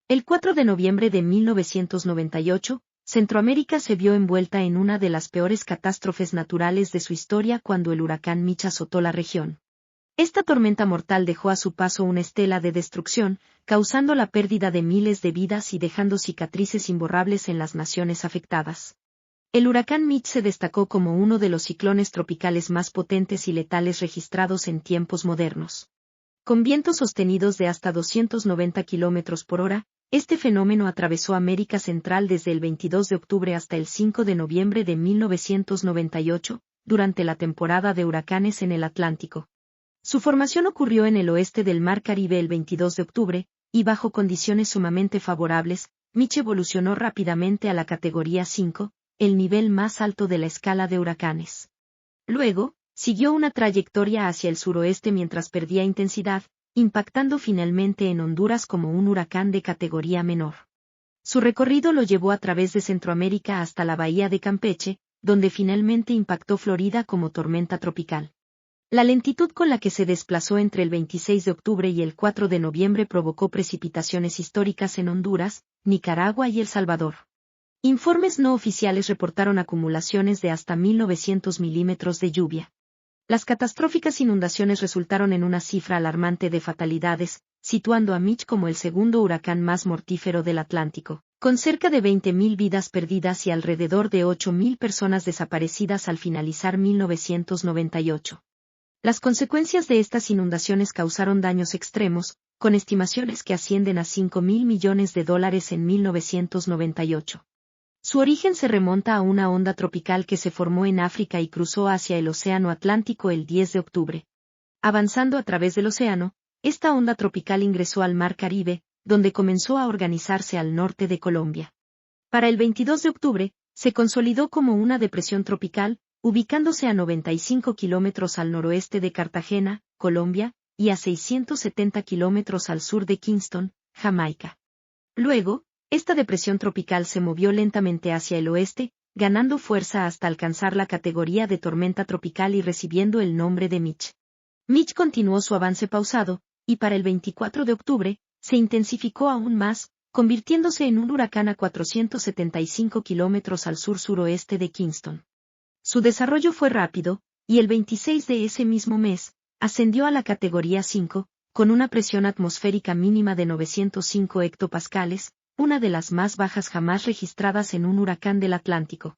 El 4 de noviembre de 1998, Centroamérica se vio envuelta en una de las peores catástrofes naturales de su historia cuando el huracán Mitch azotó la región. Esta tormenta mortal dejó a su paso una estela de destrucción, causando la pérdida de miles de vidas y dejando cicatrices imborrables en las naciones afectadas. El huracán Mitch se destacó como uno de los ciclones tropicales más potentes y letales registrados en tiempos modernos. Con vientos sostenidos de hasta 290 km por hora, este fenómeno atravesó América Central desde el 22 de octubre hasta el 5 de noviembre de 1998, durante la temporada de huracanes en el Atlántico. Su formación ocurrió en el oeste del Mar Caribe el 22 de octubre, y bajo condiciones sumamente favorables, Mitch evolucionó rápidamente a la categoría 5, el nivel más alto de la escala de huracanes. Luego, siguió una trayectoria hacia el suroeste mientras perdía intensidad, impactando finalmente en Honduras como un huracán de categoría menor. Su recorrido lo llevó a través de Centroamérica hasta la bahía de Campeche, donde finalmente impactó Florida como tormenta tropical. La lentitud con la que se desplazó entre el 26 de octubre y el 4 de noviembre provocó precipitaciones históricas en Honduras, Nicaragua y El Salvador. Informes no oficiales reportaron acumulaciones de hasta 1.900 milímetros de lluvia. Las catastróficas inundaciones resultaron en una cifra alarmante de fatalidades, situando a Mitch como el segundo huracán más mortífero del Atlántico, con cerca de 20.000 vidas perdidas y alrededor de 8.000 personas desaparecidas al finalizar 1998. Las consecuencias de estas inundaciones causaron daños extremos, con estimaciones que ascienden a $5.000 millones en 1998. Su origen se remonta a una onda tropical que se formó en África y cruzó hacia el Océano Atlántico el 10 de octubre. Avanzando a través del océano, esta onda tropical ingresó al Mar Caribe, donde comenzó a organizarse al norte de Colombia. Para el 22 de octubre, se consolidó como una depresión tropical, ubicándose a 95 kilómetros al noroeste de Cartagena, Colombia, y a 670 kilómetros al sur de Kingston, Jamaica. Luego, esta depresión tropical se movió lentamente hacia el oeste, ganando fuerza hasta alcanzar la categoría de tormenta tropical y recibiendo el nombre de Mitch. Mitch continuó su avance pausado, y para el 24 de octubre, se intensificó aún más, convirtiéndose en un huracán a 475 kilómetros al sur-suroeste de Kingston. Su desarrollo fue rápido, y el 26 de ese mismo mes, ascendió a la categoría 5, con una presión atmosférica mínima de 905 hectopascales, una de las más bajas jamás registradas en un huracán del Atlántico.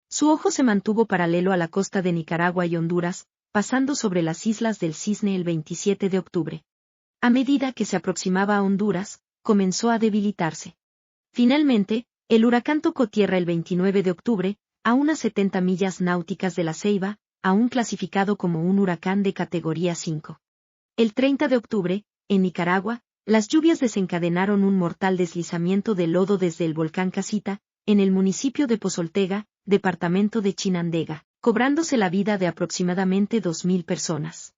Su ojo se mantuvo paralelo a la costa de Nicaragua y Honduras, pasando sobre las Islas del Cisne el 27 de octubre. A medida que se aproximaba a Honduras, comenzó a debilitarse. Finalmente, el huracán tocó tierra el 29 de octubre, a unas 70 millas náuticas de La Ceiba, aún clasificado como un huracán de categoría 5. El 30 de octubre, en Nicaragua, las lluvias desencadenaron un mortal deslizamiento de lodo desde el volcán Casita, en el municipio de Pozoltega, departamento de Chinandega, cobrándose la vida de aproximadamente 2.000 personas.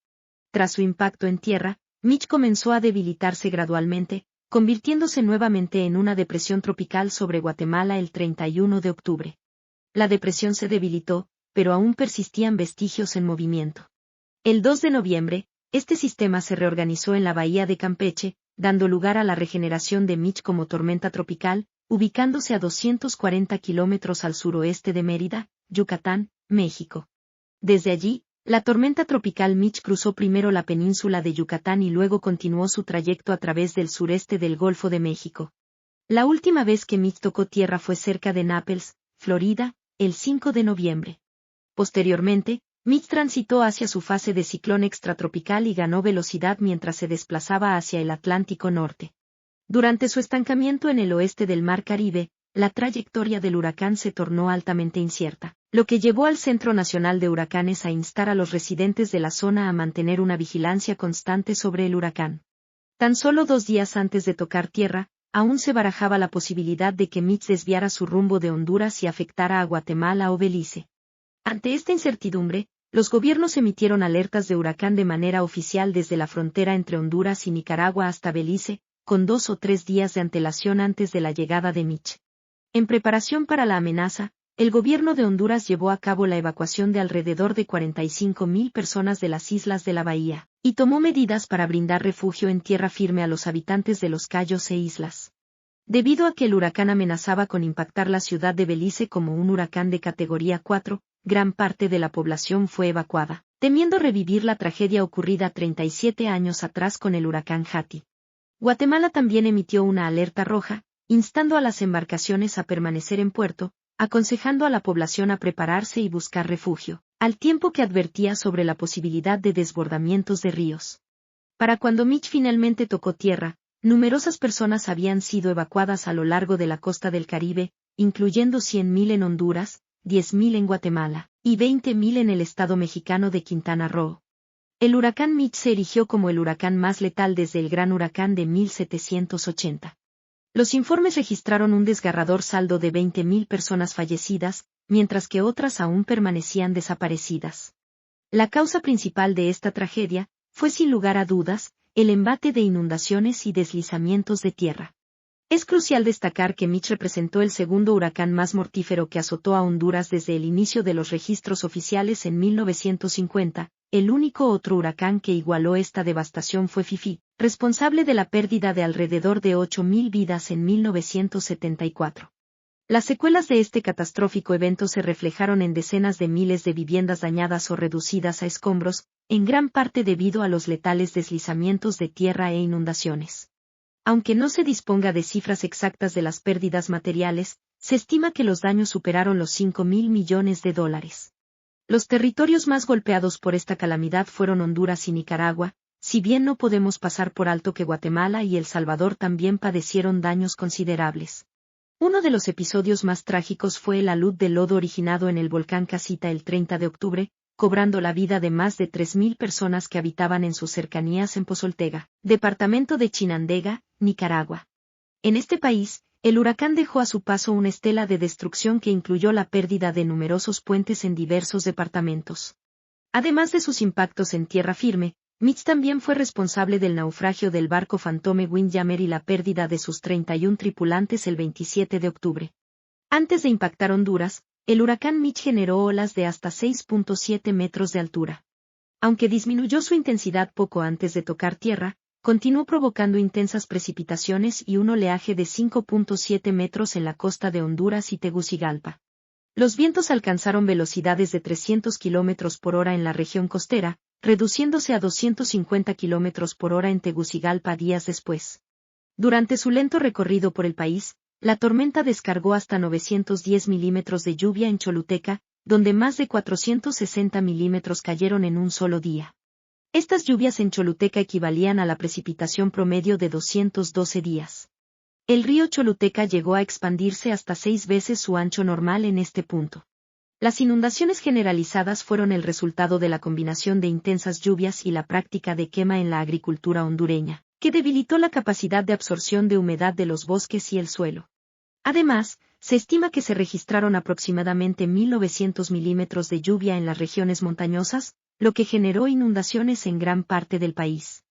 Tras su impacto en tierra, Mitch comenzó a debilitarse gradualmente, convirtiéndose nuevamente en una depresión tropical sobre Guatemala el 31 de octubre. La depresión se debilitó, pero aún persistían vestigios en movimiento. El 2 de noviembre, este sistema se reorganizó en la bahía de Campeche, dando lugar a la regeneración de Mitch como tormenta tropical, ubicándose a 240 kilómetros al suroeste de Mérida, Yucatán, México. Desde allí, la tormenta tropical Mitch cruzó primero la península de Yucatán y luego continuó su trayecto a través del sureste del Golfo de México. La última vez que Mitch tocó tierra fue cerca de Naples, Florida, el 5 de noviembre. Posteriormente, Mitch transitó hacia su fase de ciclón extratropical y ganó velocidad mientras se desplazaba hacia el Atlántico Norte. Durante su estancamiento en el oeste del Mar Caribe, la trayectoria del huracán se tornó altamente incierta, lo que llevó al Centro Nacional de Huracanes a instar a los residentes de la zona a mantener una vigilancia constante sobre el huracán. Tan solo 2 días antes de tocar tierra, aún se barajaba la posibilidad de que Mitch desviara su rumbo de Honduras y afectara a Guatemala o Belice. Ante esta incertidumbre, los gobiernos emitieron alertas de huracán de manera oficial desde la frontera entre Honduras y Nicaragua hasta Belice, con 2 o 3 días de antelación antes de la llegada de Mitch. En preparación para la amenaza, el gobierno de Honduras llevó a cabo la evacuación de alrededor de 45.000 personas de las islas de la bahía, y tomó medidas para brindar refugio en tierra firme a los habitantes de los cayos e islas. Debido a que el huracán amenazaba con impactar la ciudad de Belice como un huracán de categoría 4, gran parte de la población fue evacuada, temiendo revivir la tragedia ocurrida 37 años atrás con el huracán Hattie. Guatemala también emitió una alerta roja, instando a las embarcaciones a permanecer en puerto, aconsejando a la población a prepararse y buscar refugio, al tiempo que advertía sobre la posibilidad de desbordamientos de ríos. Para cuando Mitch finalmente tocó tierra, numerosas personas habían sido evacuadas a lo largo de la costa del Caribe, incluyendo 100.000 en Honduras, 10.000 en Guatemala, y 20.000 en el estado mexicano de Quintana Roo. El huracán Mitch se erigió como el huracán más letal desde el gran huracán de 1780. Los informes registraron un desgarrador saldo de 20.000 personas fallecidas, mientras que otras aún permanecían desaparecidas. La causa principal de esta tragedia fue sin lugar a dudas, el embate de inundaciones y deslizamientos de tierra. Es crucial destacar que Mitch representó el segundo huracán más mortífero que azotó a Honduras desde el inicio de los registros oficiales en 1950, el único otro huracán que igualó esta devastación fue Fifi, responsable de la pérdida de alrededor de 8.000 vidas en 1974. Las secuelas de este catastrófico evento se reflejaron en decenas de miles de viviendas dañadas o reducidas a escombros, en gran parte debido a los letales deslizamientos de tierra e inundaciones. Aunque no se disponga de cifras exactas de las pérdidas materiales, se estima que los daños superaron los $5.000 millones. Los territorios más golpeados por esta calamidad fueron Honduras y Nicaragua, si bien no podemos pasar por alto que Guatemala y El Salvador también padecieron daños considerables. Uno de los episodios más trágicos fue el alud de lodo originado en el volcán Casita el 30 de octubre, cobrando la vida de más de 3.000 personas que habitaban en sus cercanías en Pozoltega, departamento de Chinandega, Nicaragua. En este país, el huracán dejó a su paso una estela de destrucción que incluyó la pérdida de numerosos puentes en diversos departamentos. Además de sus impactos en tierra firme, Mitch también fue responsable del naufragio del barco Phantom Windjammer y la pérdida de sus 31 tripulantes el 27 de octubre. Antes de impactar Honduras, el huracán Mitch generó olas de hasta 6.7 metros de altura. Aunque disminuyó su intensidad poco antes de tocar tierra, continuó provocando intensas precipitaciones y un oleaje de 5.7 metros en la costa de Honduras y Tegucigalpa. Los vientos alcanzaron velocidades de 300 km por hora en la región costera, reduciéndose a 250 km por hora en Tegucigalpa días después. Durante su lento recorrido por el país, la tormenta descargó hasta 910 milímetros de lluvia en Choluteca, donde más de 460 milímetros cayeron en un solo día. Estas lluvias en Choluteca equivalían a la precipitación promedio de 212 días. El río Choluteca llegó a expandirse hasta 6 veces su ancho normal en este punto. Las inundaciones generalizadas fueron el resultado de la combinación de intensas lluvias y la práctica de quema en la agricultura hondureña, que debilitó la capacidad de absorción de humedad de los bosques y el suelo. Además, se estima que se registraron aproximadamente 1.900 milímetros de lluvia en las regiones montañosas, lo que generó inundaciones en gran parte del país.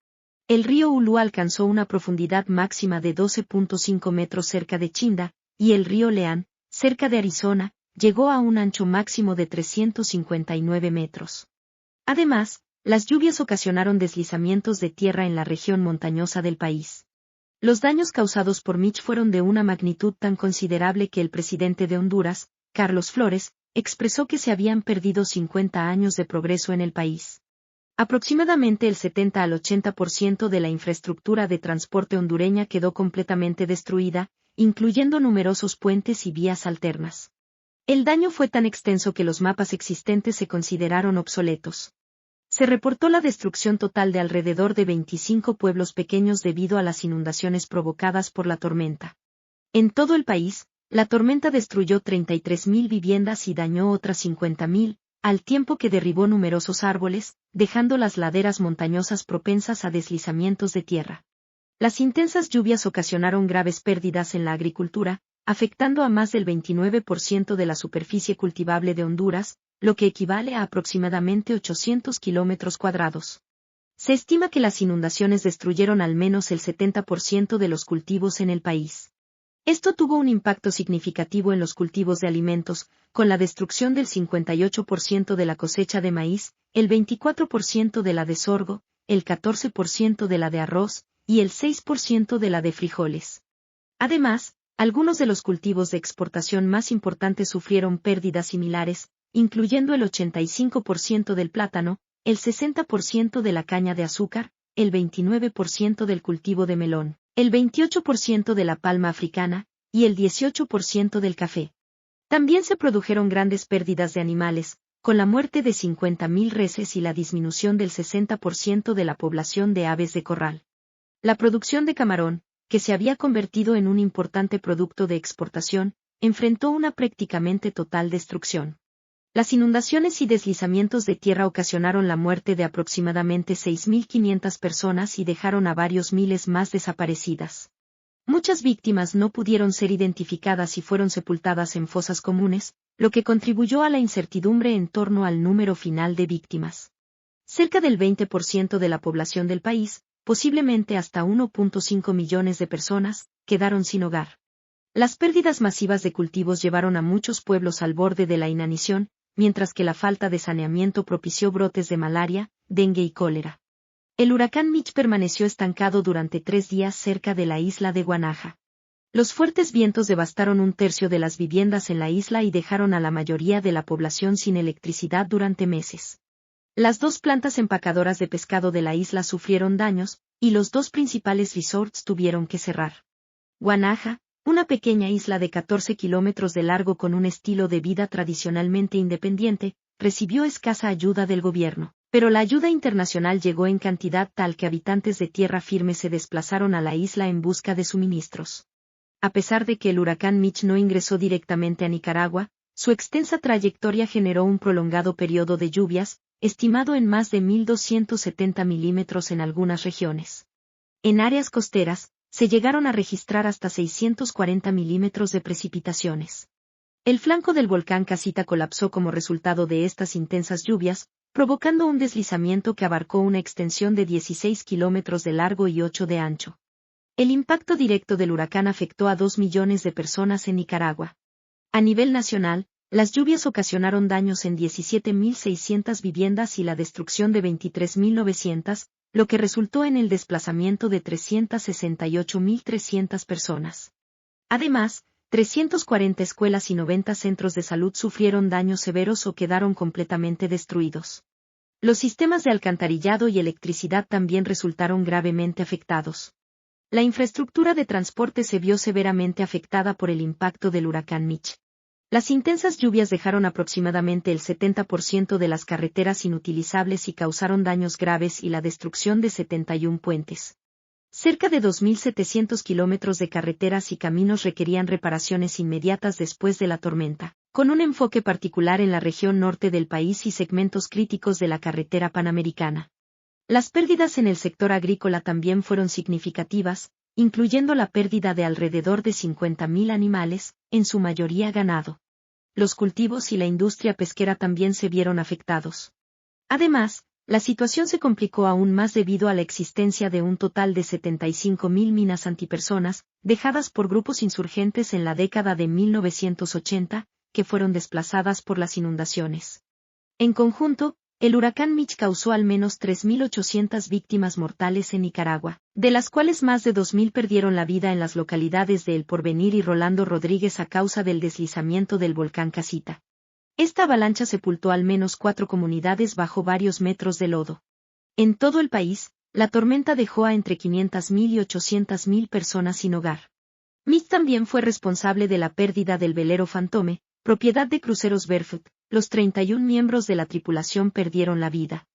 El río Ulu alcanzó una profundidad máxima de 12.5 metros cerca de Chinda, y el río Leán, cerca de Arizona, llegó a un ancho máximo de 359 metros. Además, las lluvias ocasionaron deslizamientos de tierra en la región montañosa del país. Los daños causados por Mitch fueron de una magnitud tan considerable que el presidente de Honduras, Carlos Flores, expresó que se habían perdido 50 años de progreso en el país. Aproximadamente el 70 al 80% de la infraestructura de transporte hondureña quedó completamente destruida, incluyendo numerosos puentes y vías alternas. El daño fue tan extenso que los mapas existentes se consideraron obsoletos. Se reportó la destrucción total de alrededor de 25 pueblos pequeños debido a las inundaciones provocadas por la tormenta. En todo el país, la tormenta destruyó 33.000 viviendas y dañó otras 50.000, al tiempo que derribó numerosos árboles, dejando las laderas montañosas propensas a deslizamientos de tierra. Las intensas lluvias ocasionaron graves pérdidas en la agricultura, afectando a más del 29% de la superficie cultivable de Honduras, lo que equivale a aproximadamente 800 kilómetros cuadrados. Se estima que las inundaciones destruyeron al menos el 70% de los cultivos en el país. Esto tuvo un impacto significativo en los cultivos de alimentos, con la destrucción del 58% de la cosecha de maíz, el 24% de la de sorgo, el 14% de la de arroz, y el 6% de la de frijoles. Además, algunos de los cultivos de exportación más importantes sufrieron pérdidas similares, incluyendo el 85% del plátano, el 60% de la caña de azúcar, el 29% del cultivo de melón, el 28% de la palma africana, y el 18% del café. También se produjeron grandes pérdidas de animales, con la muerte de 50.000 reses y la disminución del 60% de la población de aves de corral. La producción de camarón, que se había convertido en un importante producto de exportación, enfrentó una prácticamente total destrucción. Las inundaciones y deslizamientos de tierra ocasionaron la muerte de aproximadamente 6.500 personas y dejaron a varios miles más desaparecidas. Muchas víctimas no pudieron ser identificadas y fueron sepultadas en fosas comunes, lo que contribuyó a la incertidumbre en torno al número final de víctimas. Cerca del 20% de la población del país, posiblemente hasta 1.5 millones de personas, quedaron sin hogar. Las pérdidas masivas de cultivos llevaron a muchos pueblos al borde de la inanición, mientras que la falta de saneamiento propició brotes de malaria, dengue y cólera. El huracán Mitch permaneció estancado durante 3 días cerca de la isla de Guanaja. Los fuertes vientos devastaron un tercio de las viviendas en la isla y dejaron a la mayoría de la población sin electricidad durante meses. Las 2 plantas empacadoras de pescado de la isla sufrieron daños, y los 2 principales resorts tuvieron que cerrar. Guanaja, una pequeña isla de 14 kilómetros de largo con un estilo de vida tradicionalmente independiente, recibió escasa ayuda del gobierno, pero la ayuda internacional llegó en cantidad tal que habitantes de tierra firme se desplazaron a la isla en busca de suministros. A pesar de que el huracán Mitch no ingresó directamente a Nicaragua, su extensa trayectoria generó un prolongado periodo de lluvias, estimado en más de 1.270 milímetros en algunas regiones. En áreas costeras, se llegaron a registrar hasta 640 milímetros de precipitaciones. El flanco del volcán Casita colapsó como resultado de estas intensas lluvias, provocando un deslizamiento que abarcó una extensión de 16 kilómetros de largo y 8 de ancho. El impacto directo del huracán afectó a 2 millones de personas en Nicaragua. A nivel nacional, las lluvias ocasionaron daños en 17.600 viviendas y la destrucción de 23.900, lo que resultó en el desplazamiento de 368.300 personas. Además, 340 escuelas y 90 centros de salud sufrieron daños severos o quedaron completamente destruidos. Los sistemas de alcantarillado y electricidad también resultaron gravemente afectados. La infraestructura de transporte se vio severamente afectada por el impacto del huracán Mitch. Las intensas lluvias dejaron aproximadamente el 70% de las carreteras inutilizables y causaron daños graves y la destrucción de 71 puentes. Cerca de 2.700 kilómetros de carreteras y caminos requerían reparaciones inmediatas después de la tormenta, con un enfoque particular en la región norte del país y segmentos críticos de la carretera panamericana. Las pérdidas en el sector agrícola también fueron significativas, incluyendo la pérdida de alrededor de 50.000 animales, en su mayoría ganado. Los cultivos y la industria pesquera también se vieron afectados. Además, la situación se complicó aún más debido a la existencia de un total de 75.000 minas antipersonas, dejadas por grupos insurgentes en la década de 1980, que fueron desplazadas por las inundaciones. En conjunto, el huracán Mitch causó al menos 3.800 víctimas mortales en Nicaragua, de las cuales más de 2.000 perdieron la vida en las localidades de El Porvenir y Rolando Rodríguez a causa del deslizamiento del volcán Casita. Esta avalancha sepultó al menos 4 comunidades bajo varios metros de lodo. En todo el país, la tormenta dejó a entre 500.000 y 800.000 personas sin hogar. Mitch también fue responsable de la pérdida del velero Fantome, propiedad de Cruceros Barefoot. Los 31 miembros de la tripulación perdieron la vida.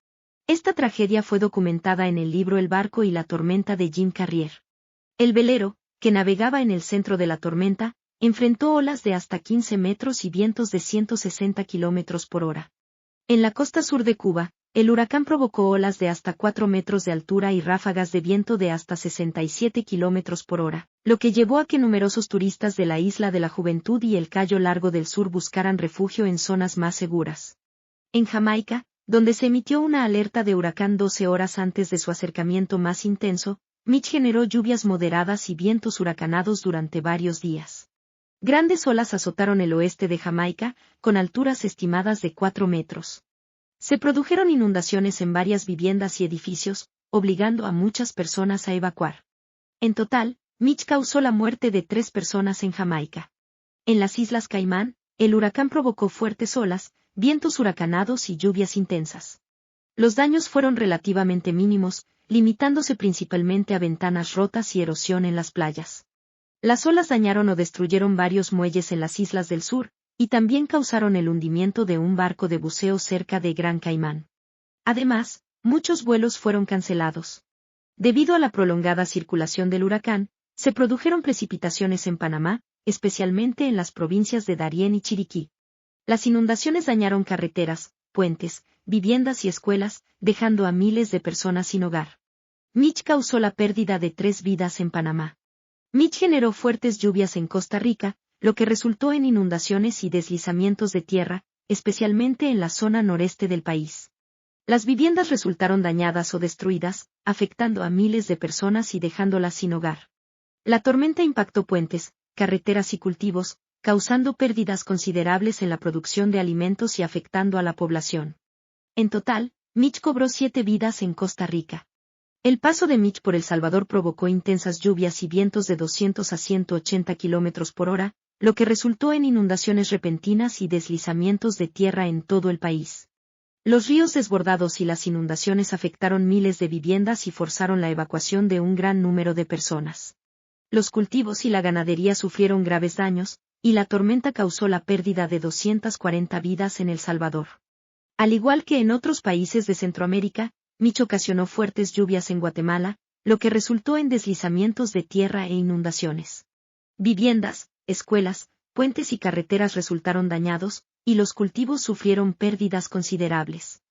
Esta tragedia fue documentada en el libro El barco y la tormenta de Jim Carrier. El velero, que navegaba en el centro de la tormenta, enfrentó olas de hasta 15 metros y vientos de 160 kilómetros por hora. En la costa sur de Cuba, el huracán provocó olas de hasta 4 metros de altura y ráfagas de viento de hasta 67 kilómetros por hora, lo que llevó a que numerosos turistas de la Isla de la Juventud y el Cayo Largo del Sur buscaran refugio en zonas más seguras. En Jamaica, donde se emitió una alerta de huracán 12 horas antes de su acercamiento más intenso, Mitch generó lluvias moderadas y vientos huracanados durante varios días. Grandes olas azotaron el oeste de Jamaica, con alturas estimadas de 4 metros. Se produjeron inundaciones en varias viviendas y edificios, obligando a muchas personas a evacuar. En total, Mitch causó la muerte de 3 personas en Jamaica. En las Islas Caimán, el huracán provocó fuertes olas, vientos huracanados y lluvias intensas. Los daños fueron relativamente mínimos, limitándose principalmente a ventanas rotas y erosión en las playas. Las olas dañaron o destruyeron varios muelles en las islas del sur, y también causaron el hundimiento de un barco de buceo cerca de Gran Caimán. Además, muchos vuelos fueron cancelados. Debido a la prolongada circulación del huracán, se produjeron precipitaciones en Panamá, especialmente en las provincias de Darién y Chiriquí. Las inundaciones dañaron carreteras, puentes, viviendas y escuelas, dejando a miles de personas sin hogar. Mitch causó la pérdida de 3 vidas en Panamá. Mitch generó fuertes lluvias en Costa Rica, lo que resultó en inundaciones y deslizamientos de tierra, especialmente en la zona noreste del país. Las viviendas resultaron dañadas o destruidas, afectando a miles de personas y dejándolas sin hogar. La tormenta impactó puentes, carreteras y cultivos, causando pérdidas considerables en la producción de alimentos y afectando a la población. En total, Mitch cobró 7 vidas en Costa Rica. El paso de Mitch por El Salvador provocó intensas lluvias y vientos de 200 a 180 km por hora, lo que resultó en inundaciones repentinas y deslizamientos de tierra en todo el país. Los ríos desbordados y las inundaciones afectaron miles de viviendas y forzaron la evacuación de un gran número de personas. Los cultivos y la ganadería sufrieron graves daños, y la tormenta causó la pérdida de 240 vidas en El Salvador. Al igual que en otros países de Centroamérica, Mitch ocasionó fuertes lluvias en Guatemala, lo que resultó en deslizamientos de tierra e inundaciones. Viviendas, escuelas, puentes y carreteras resultaron dañados, y los cultivos sufrieron pérdidas considerables.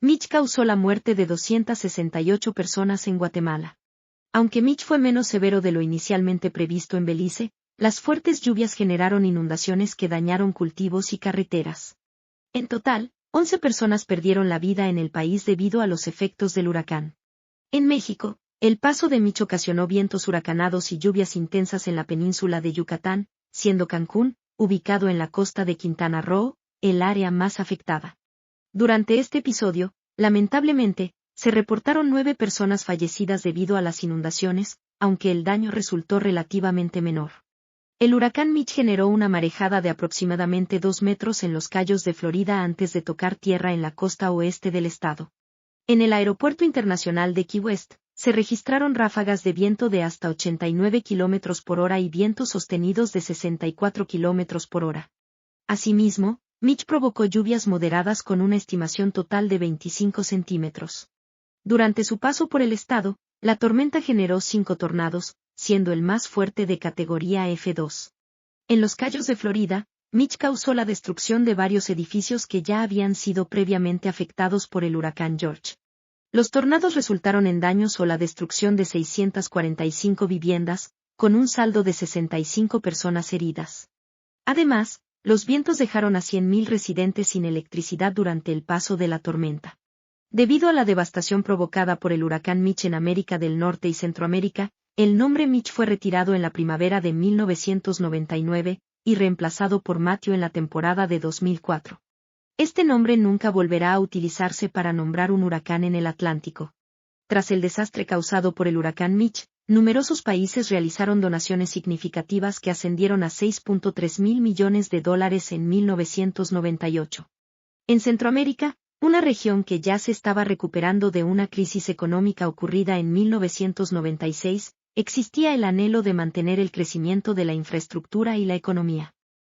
Mitch causó la muerte de 268 personas en Guatemala. Aunque Mitch fue menos severo de lo inicialmente previsto en Belice, las fuertes lluvias generaron inundaciones que dañaron cultivos y carreteras. En total, 11 personas perdieron la vida en el país debido a los efectos del huracán. En México, el paso de Mitch ocasionó vientos huracanados y lluvias intensas en la península de Yucatán, siendo Cancún, ubicado en la costa de Quintana Roo, el área más afectada. Durante este episodio, lamentablemente, se reportaron 9 personas fallecidas debido a las inundaciones, aunque el daño resultó relativamente menor. El huracán Mitch generó una marejada de aproximadamente 2 metros en los Cayos de Florida antes de tocar tierra en la costa oeste del estado. En el Aeropuerto Internacional de Key West, se registraron ráfagas de viento de hasta 89 km por hora y vientos sostenidos de 64 km por hora. Asimismo, Mitch provocó lluvias moderadas con una estimación total de 25 centímetros. Durante su paso por el estado, la tormenta generó 5 tornados, siendo el más fuerte de categoría F2. En los Cayos de Florida, Mitch causó la destrucción de varios edificios que ya habían sido previamente afectados por el huracán George. Los tornados resultaron en daños o la destrucción de 645 viviendas, con un saldo de 65 personas heridas. Además, los vientos dejaron a 100.000 residentes sin electricidad durante el paso de la tormenta. Debido a la devastación provocada por el huracán Mitch en América del Norte y Centroamérica, el nombre Mitch fue retirado en la primavera de 1999, y reemplazado por Matthew en la temporada de 2004. Este nombre nunca volverá a utilizarse para nombrar un huracán en el Atlántico. Tras el desastre causado por el huracán Mitch, numerosos países realizaron donaciones significativas que ascendieron a $6.3 mil millones en 1998. En Centroamérica, una región que ya se estaba recuperando de una crisis económica ocurrida en 1996, existía el anhelo de mantener el crecimiento de la infraestructura y la economía.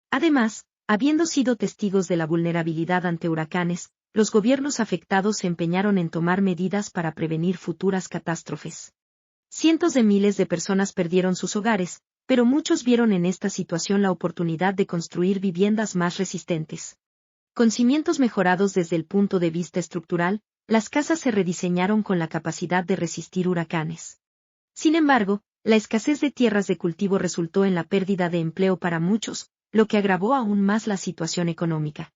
Además, habiendo sido testigos de la vulnerabilidad ante huracanes, los gobiernos afectados se empeñaron en tomar medidas para prevenir futuras catástrofes. Cientos de miles de personas perdieron sus hogares, pero muchos vieron en esta situación la oportunidad de construir viviendas más resistentes. Con cimientos mejorados desde el punto de vista estructural, las casas se rediseñaron con la capacidad de resistir huracanes. Sin embargo, la escasez de tierras de cultivo resultó en la pérdida de empleo para muchos, lo que agravó aún más la situación económica.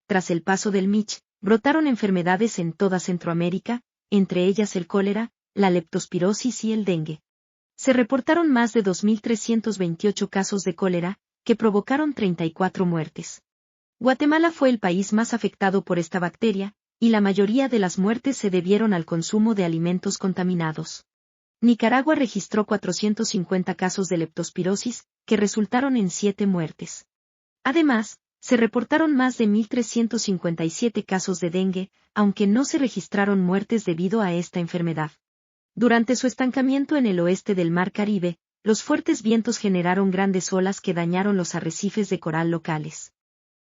Tras el paso del Mitch, brotaron enfermedades en toda Centroamérica, entre ellas el cólera, la leptospirosis y el dengue. Se reportaron más de 2.328 casos de cólera, que provocaron 34 muertes. Guatemala fue el país más afectado por esta bacteria, y la mayoría de las muertes se debieron al consumo de alimentos contaminados. Nicaragua registró 450 casos de leptospirosis, que resultaron en 7 muertes. Además, se reportaron más de 1.357 casos de dengue, aunque no se registraron muertes debido a esta enfermedad. Durante su estancamiento en el oeste del Mar Caribe, los fuertes vientos generaron grandes olas que dañaron los arrecifes de coral locales.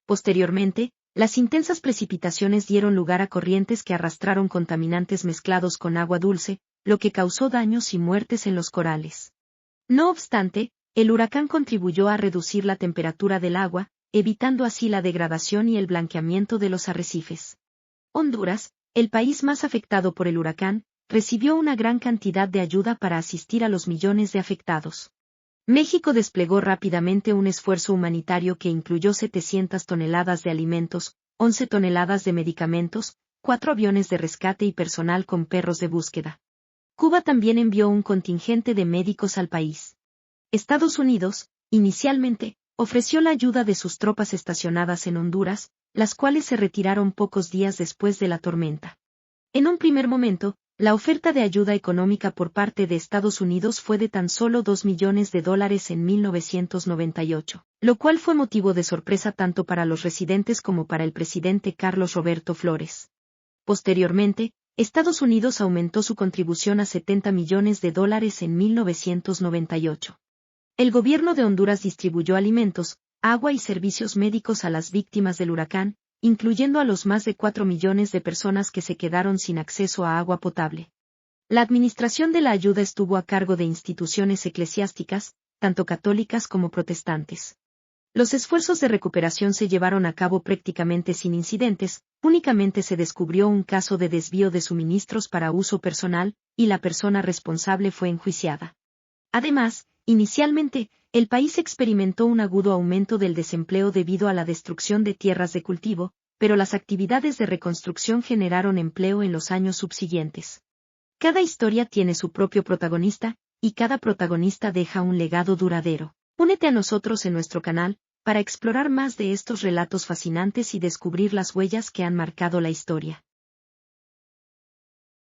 Posteriormente, las intensas precipitaciones dieron lugar a corrientes que arrastraron contaminantes mezclados con agua dulce, lo que causó daños y muertes en los corales. No obstante, el huracán contribuyó a reducir la temperatura del agua, evitando así la degradación y el blanqueamiento de los arrecifes. Honduras, el país más afectado por el huracán, recibió una gran cantidad de ayuda para asistir a los millones de afectados. México desplegó rápidamente un esfuerzo humanitario que incluyó 700 toneladas de alimentos, 11 toneladas de medicamentos, 4 aviones de rescate y personal con perros de búsqueda. Cuba también envió un contingente de médicos al país. Estados Unidos, inicialmente, ofreció la ayuda de sus tropas estacionadas en Honduras, las cuales se retiraron pocos días después de la tormenta. En un primer momento, la oferta de ayuda económica por parte de Estados Unidos fue de tan solo $2 millones en 1998, lo cual fue motivo de sorpresa tanto para los residentes como para el presidente Carlos Roberto Flores. Posteriormente, Estados Unidos aumentó su contribución a $70 millones en 1998. El gobierno de Honduras distribuyó alimentos, agua y servicios médicos a las víctimas del huracán, incluyendo a los más de 4 millones de personas que se quedaron sin acceso a agua potable. La administración de la ayuda estuvo a cargo de instituciones eclesiásticas, tanto católicas como protestantes. Los esfuerzos de recuperación se llevaron a cabo prácticamente sin incidentes, únicamente se descubrió un caso de desvío de suministros para uso personal, y la persona responsable fue enjuiciada. Además, inicialmente, el país experimentó un agudo aumento del desempleo debido a la destrucción de tierras de cultivo, pero las actividades de reconstrucción generaron empleo en los años subsiguientes. Cada historia tiene su propio protagonista, y cada protagonista deja un legado duradero. Únete a nosotros en nuestro canal, para explorar más de estos relatos fascinantes y descubrir las huellas que han marcado la historia.